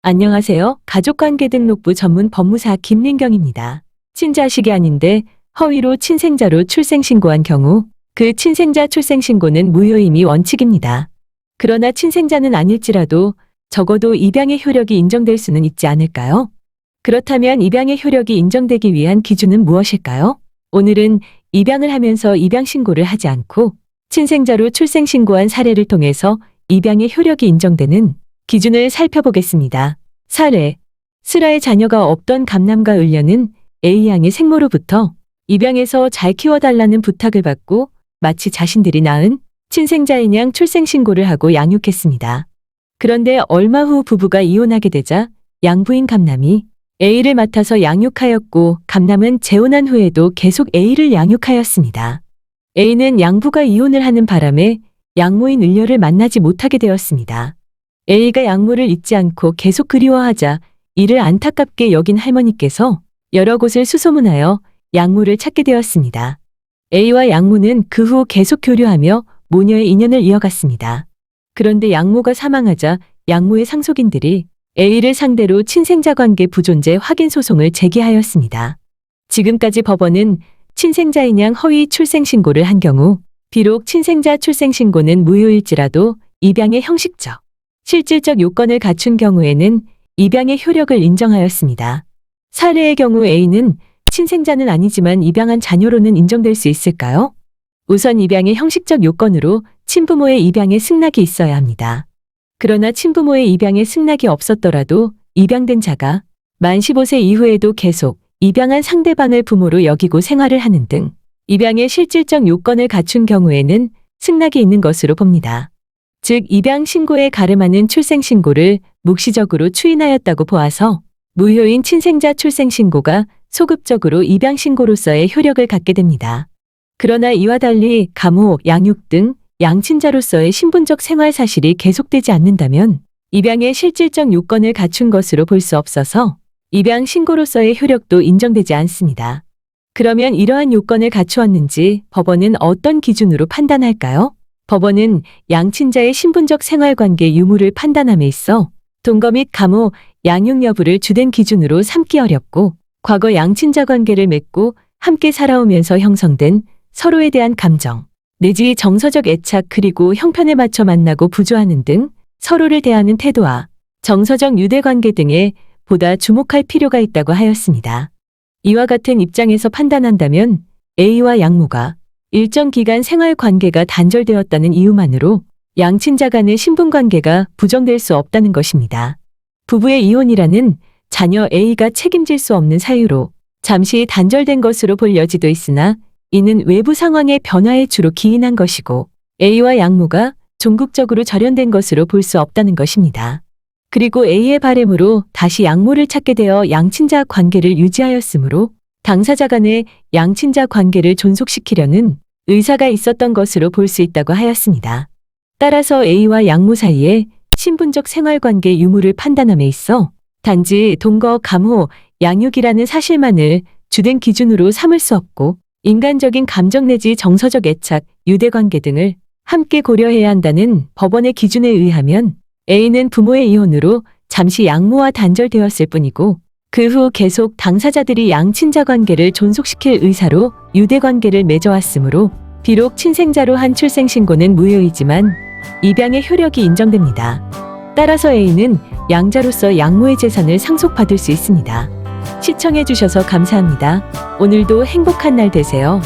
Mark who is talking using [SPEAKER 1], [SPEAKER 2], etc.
[SPEAKER 1] 안녕하세요. 가족관계등록부 전문 법무사 김민경입니다. 친자식이 아닌데 허위로 친생자로 출생신고한 경우 그 친생자 출생신고는 무효임이 원칙입니다. 그러나 친생자는 아닐지라도 적어도 입양의 효력이 인정될 수는 있지 않을까요? 그렇다면 입양의 효력이 인정되기 위한 기준은 무엇일까요? 오늘은 입양을 하면서 입양신고를 하지 않고 친생자로 출생신고한 사례를 통해서 입양의 효력이 인정되는 기준을 살펴보겠습니다. 사례. 슬아의 자녀가 없던 감남과 을녀는 A양의 생모로부터 입양해서 잘 키워달라는 부탁을 받고 마치 자신들이 낳은 친생자인 양 출생신고를 하고 양육했습니다. 그런데 얼마 후 부부가 이혼하게 되자 양부인 감남이 A를 맡아서 양육하였고 감남은 재혼한 후에도 계속 A를 양육하였습니다. A는 양부가 이혼을 하는 바람에 양모인 을녀를 만나지 못하게 되었습니다. A가 양모를 잊지 않고 계속 그리워하자 이를 안타깝게 여긴 할머니께서 여러 곳을 수소문하여 양모를 찾게 되었습니다. A와 양모는 그 후 계속 교류하며 모녀의 인연을 이어갔습니다. 그런데 양모가 사망하자 양모의 상속인들이 A를 상대로 친생자 관계 부존재 확인 소송을 제기하였습니다. 지금까지 법원은 친생자인 양 허위 출생신고를 한 경우 비록 친생자 출생신고는 무효일지라도 입양의 형식적, 실질적 요건을 갖춘 경우에는 입양의 효력을 인정하였습니다. 사례의 경우 A는 친생자는 아니지만 입양한 자녀로는 인정될 수 있을까요? 우선 입양의 형식적 요건으로 친부모의 입양에 승낙이 있어야 합니다. 그러나 친부모의 입양에 승낙이 없었더라도 입양된 자가 만 15세 이후에도 계속 입양한 상대방을 부모로 여기고 생활을 하는 등 입양의 실질적 요건을 갖춘 경우에는 승낙이 있는 것으로 봅니다. 즉 입양 신고에 가름하는 출생신고를 묵시적으로 추인하였다고 보아서 무효인 친생자 출생신고가 소급적으로 입양신고로서의 효력을 갖게 됩니다. 그러나 이와 달리 감호, 양육 등 양친자로서의 신분적 생활 사실이 계속되지 않는다면 입양의 실질적 요건을 갖춘 것으로 볼 수 없어서 입양 신고로서의 효력도 인정되지 않습니다. 그러면 이러한 요건을 갖추었는지 법원은 어떤 기준으로 판단할까요? 법원은 양친자의 신분적 생활관계 유무를 판단함에 있어 동거 및 감호, 양육 여부를 주된 기준으로 삼기 어렵고 과거 양친자 관계를 맺고 함께 살아오면서 형성된 서로에 대한 감정, 내지 정서적 애착 그리고 형편에 맞춰 만나고 부조하는 등 서로를 대하는 태도와 정서적 유대관계 등에 보다 주목할 필요가 있다고 하였습니다. 이와 같은 입장에서 판단한다면 A와 양모가 일정 기간 생활관계가 단절되었다는 이유만으로 양친자 간의 신분관계가 부정될 수 없다는 것입니다. 부부의 이혼이라는 자녀 A가 책임질 수 없는 사유로 잠시 단절된 것으로 볼 여지도 있으나 이는 외부 상황의 변화에 주로 기인한 것이고 A와 양모가 종국적으로 절연된 것으로 볼 수 없다는 것입니다. 그리고 A의 바람으로 다시 양모를 찾게 되어 양친자 관계를 유지하였으므로 당사자 간의 양친자 관계를 존속시키려는 의사가 있었던 것으로 볼 수 있다고 하였습니다. 따라서 A와 양모 사이에 신분적 생활관계 유무를 판단함에 있어 단지 동거, 감호, 양육이라는 사실만을 주된 기준으로 삼을 수 없고 인간적인 감정 내지 정서적 애착, 유대관계 등을 함께 고려해야 한다는 법원의 기준에 의하면 A는 부모의 이혼으로 잠시 양모와 단절되었을 뿐이고 그 후 계속 당사자들이 양친자 관계를 존속시킬 의사로 유대관계를 맺어왔으므로 비록 친생자로 한 출생신고는 무효이지만 입양의 효력이 인정됩니다. 따라서 A는 양자로서 양모의 재산을 상속받을 수 있습니다. 시청해주셔서 감사합니다. 오늘도 행복한 날 되세요.